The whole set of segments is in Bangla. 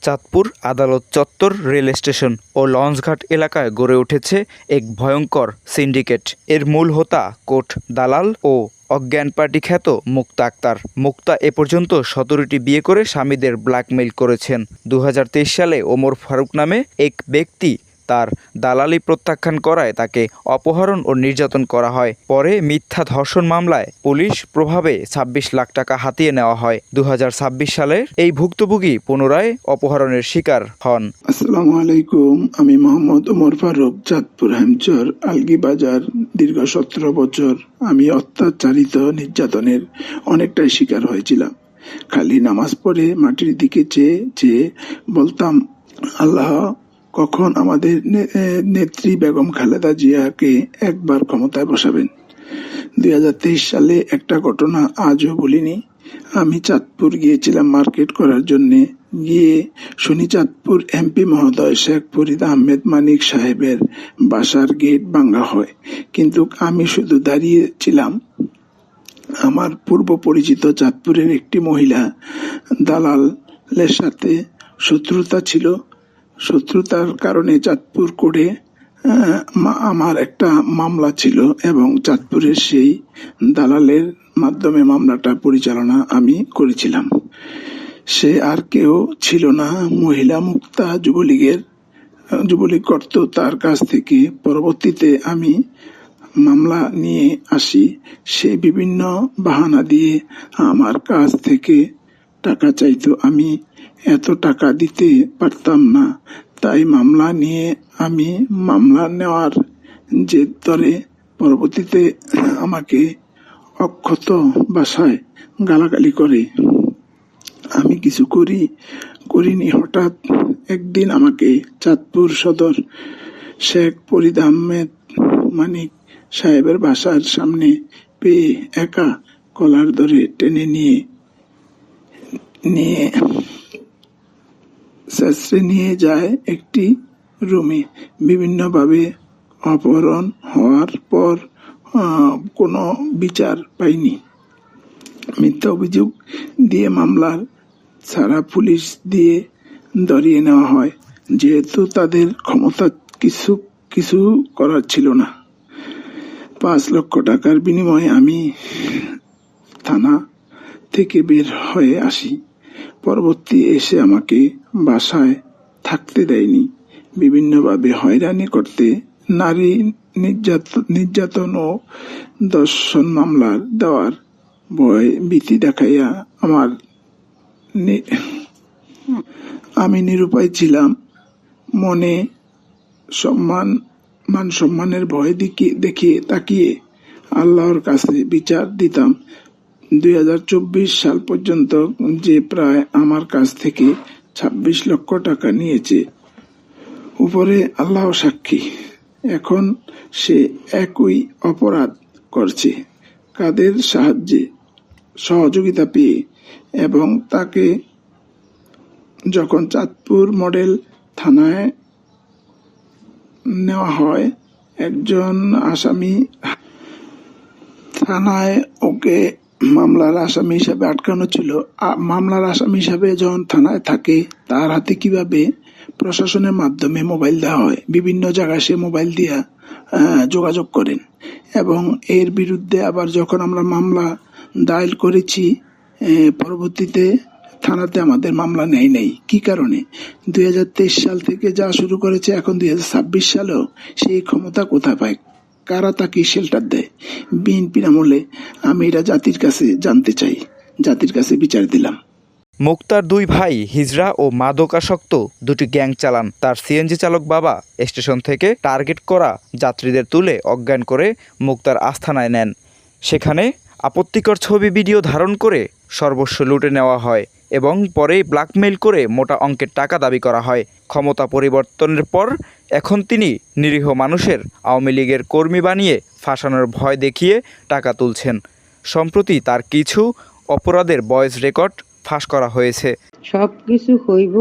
চাঁদপুর আদালত চত্বর, রেল স্টেশন ও লঞ্চঘাট এলাকায় গড়ে উঠেছে এক ভয়ঙ্কর সিন্ডিকেট। এর মূল হোতা কোট দালাল ও অজ্ঞান পার্টি খ্যাত মুক্তা আক্তার। মুক্তা এ পর্যন্ত 17টি বিয়ে করে স্বামীদের ব্ল্যাকমেইল করেছেন। 2023 সালে ওমর ফারুক নামে এক ব্যক্তি তার দালালি প্রত্যাখ্যান করায় তাকে অপহরণ ও নির্যাতন করা হয়। পরে মিথ্যা ধর্ষণ মামলায় পুলিশ প্রভাবে 26 লাখ টাকা হাতিয়ে নেওয়া হয়। 2026 সালে এই ভুক্তভোগী পুনরায় অপহরণের শিকার হন। আসসালামু আলাইকুম, আমি মোহাম্মদ ওমর ফারুক, চাঁদপুর হ্যামচর আলগি বাজার। দীর্ঘ 17 বছর আমি অত্যাচারিত, নির্যাতনের অনেকটাই শিকার হয়েছিলাম। খালি নামাজ পড়ে মাটির দিকে চেয়ে চেয়ে বলতাম, আল্লাহ কখন আমাদের নেত্রী বেগম খালেদা জিয়াকে একবার ক্ষমতায় বসাবেন। 2023 সালে একটা ঘটনা আজও ভুলিনি। আমি চাঁদপুর গিয়েছিলাম মার্কেট করার জন্য। গিয়ে শুনি চাঁদপুর এমপি মহোদয় শেখ ফরিদ আহমেদ মানিক সাহেবের বাসার গেট ভাঙা হয়, কিন্তু আমি শুধু দাঁড়িয়ে ছিলাম। আমার পূর্ব পরিচিত চাঁদপুরের একটি মহিলা দালালের সাথে শত্রুতা ছিল। শত্রুতার কারণে চাঁদপুর কোর্টে আমার একটা মামলা ছিল এবং চাঁদপুরের সেই দালালের মাধ্যমে মামলাটা পরিচালনা আমি করেছিলাম। সে আর কেউ ছিল না, মহিলা মুক্তা যুবলীগ করত। তার কাছ থেকে পরবর্তীতে আমি মামলা নিয়ে আসি। সে বিভিন্ন বাহানা দিয়ে আমার কাছ থেকে টাকা চাইতো। আমি এত টাকা দিতে পারতাম না, তাই মামলা নিয়ে আমি মামলা নেওয়ার জেদ ধরে পরবর্তীতে আমাকে অক্ষত ভাষায় গালাগালি করে। আমি কিছু করিনি। হঠাৎ একদিন আমাকে চাঁদপুর সদর শেখ ফরিদ আহমেদ মানিক সাহেবের বাসার সামনে পেয়ে একা কলার ধরে টেনে নিয়ে যায় একটি রুমে। বিভিন্নভাবে অপহরণ হওয়ার পর কোনো বিচার পাইনি। মিথ্যা অভিযোগ দিয়ে মামলার ছাড়া পুলিশ দিয়ে ধরিয়ে নেওয়া হয়, যেহেতু তাদের ক্ষমতা কিছু করার ছিল না। 5 লক্ষ টাকার বিনিময়ে আমি থানা থেকে বের হয়ে আসি। পরবর্তী এসে আমাকে বাসায় থাকতে দেয়নি, বিভিন্নভাবে হয়রানি করতে, নারী নির্যাতন ও ধর্ষণ মামলা দেওয়ার ভয় ভীতি দেখাইয়া আমি নিরুপায় ছিলাম। মনে মান সম্মানের ভয় দেখিয়ে তাকিয়ে আল্লাহর কাছে বিচার দিতাম। 2024 সাল পর্যন্ত যে প্রায় আমার কাছ থেকে 26 লক্ষ টাকা নিয়েছে, উপরে আল্লাহ সাক্ষী, এখন সে একই অপরাধ করছে। কাদের সহযোগিতা পেয়ে এবং তাকে যখন চাঁদপুর মডেল থানায় নেওয়া হয়, একজন আসামি থানায় ওকে মামলার আসামি হিসাবে আটকানো ছিল। মামলার আসামি হিসাবে যখন থানায় থাকে, তার হাতে কিভাবে প্রশাসনের মাধ্যমে মোবাইল দেওয়া হয়, বিভিন্ন জায়গায় সে মোবাইল দিয়া যোগাযোগ করেন। এবং এর বিরুদ্ধে আবার যখন আমরা মামলা দায়ের করেছি, পরবর্তীতে থানাতে আমাদের মামলা নেই। কি কারণে? 2023 সাল থেকে যা শুরু করেছে, এখন 2026 সালেও সেই ক্ষমতা কোথায় পায়? কারা তাকে শেল্টার দেয়? বিএনপির আমলে। আমি এটা জাতির কাছে জানতে চাই, জাতির কাছে বিচার দিলাম। মুক্তার 2 ভাই হিজড়া ও মাদকাসক্ত 2টি গ্যাং চালান। তার সিএনজি চালক বাবা স্টেশন থেকে টার্গেট করা যাত্রীদের তুলে অজ্ঞান করে মুক্তার আস্তানায় নেন। সেখানে আপত্তিকর ছবি ভিডিও ধারণ করে সর্বস্ব লুটে নেওয়া হয় এবং পরেই ব্ল্যাকমেইল করে মোটা অঙ্কের টাকা দাবি করা হয়। ক্ষমতা পরিবর্তনের পর এখন তিনি নিরীহ মানুষের আওয়ামী লীগের কর্মী বানিয়ে ফাঁসানোর ভয় দেখিয়ে টাকা তুলছেন। সম্প্রতি তার কিছু অপরাধের ভয়েস রেকর্ড ফাঁস করা হয়েছে। সব কিছু হইব,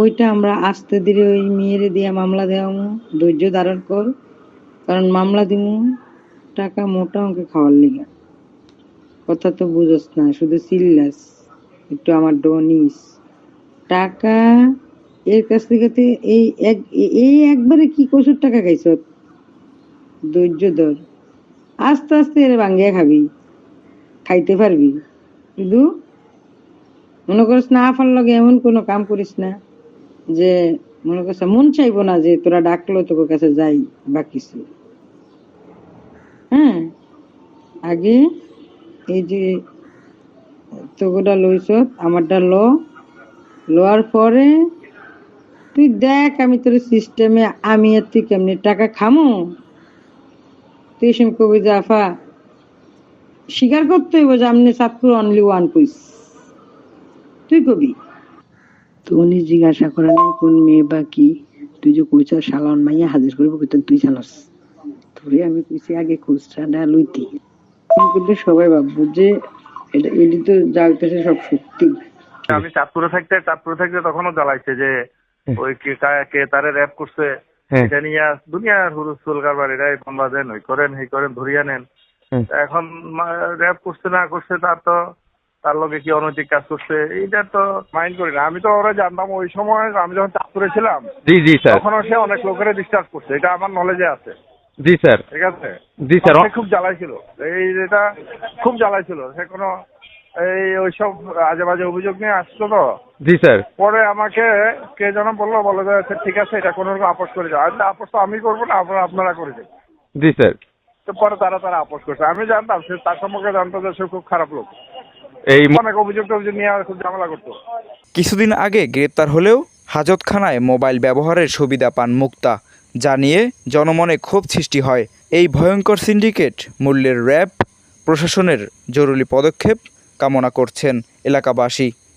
ওইটা আমরা আস্তে ধীরে ওই মেয়েরে দিয়া মামলা দেওয়ামু। ধৈর্য ধারণ কর, কারণ মামলা দিমু টাকা মোটা অঙ্কে খাওয়ার লিগা। কথা তো বুঝস না, শুধু চিল্লাস, একটু আমার ডো নিস। টাকা এর কাছ থেকে এই একবারে কি কচুর টাকা খাইছ, ধৈর্য ধর, আস্তে আস্তে এর ভাঙ্গিয়া খাবি, খাইতে পারবি। শুধু মনে করিস না আফার লগে এমন কোনো কাম করিস না যে মনে করছে মন চাইবো না যে তোরা ডাকলো তোর কাছে যাই বা কিছু। হ্যাঁ, আগে এই যে তোগোটা লইছ আমারটা লওয়ার পরে তুই দেখ আমি তোর সিস্টেমে আমি আর তুই কেমনি টাকা খামো। তুই এসে কবি যে আফা স্বীকার করতে হইব যে আমনে চাঁদপুর অনলি ওয়ান কইস, তুই কবি। তো উনি জিজ্ঞাসা করে নাই কোন মেয়ে বা কি, তুই যে কইছ শালন মাইয়া হাজির করবো কইতেন তুই চালাস, তোরে আমি কইছি আগে খুচরাটা লইতি। কিন্তু সবাই ভাববো যে এটা এটি তো যা হইতেছে সব সত্যি। আমি চাঁদপুরে থাকতে তখনও জ্বালাইছে যে ওই কে তারে র্যাপ করছে, এটা নিয়ে দুনিয়ার হুরুস্তুল কারবার, এটা ফোন বাজেন ওই করেন এই করেন ধরিয়া নেন। এখন র্যাপ করছে না করছে তার লগে কি অনৈতিক কাজ করছে এইটা তো মাইন্ড করি না। আমি তো ওরা জানতাম ওই সময় আমি যখন চাঁদপুরে ছিলাম, জি জি স্যার, তখনও সে অনেক লোকের ডিসচার্জ করছে, এটা আমার নলেজে আছে। জি স্যার, ঠিক আছে, জি স্যার, সে খুব জ্বালাইছিল, এটা খুব জ্বালাইছিল। সে কোনো ওইসব আজে বাজে অভিযোগ নিয়ে আসলো তো। জি স্যার, পরে আমাকে কে যেন বললো যে আচ্ছা ঠিক আছে এটা কোনো রকম আপোষ করে যাও। আপোষ তো আমি করবো না, আপনারা করে দেন। জি স্যার। তো পরে তারা আপোষ করছে। আমি জানতাম সে তার সম্পর্কে জানতো যে সে খুব খারাপ লোক, এই অনেক অভিযোগ নিয়ে খুব ঝামেলা করতো। কিছুদিন আগে গ্রেপ্তার হলেও হাজতখানায় মোবাইল ব্যবহারের সুবিধা পান মুক্তা, যা নিয়ে জনমনে ক্ষোভ সৃষ্টি হয়। এই ভয়ঙ্কর সিন্ডিকেট মূল্যের র্যাব প্রশাসনের জরুরি পদক্ষেপ কামনা করছেন এলাকাবাসী।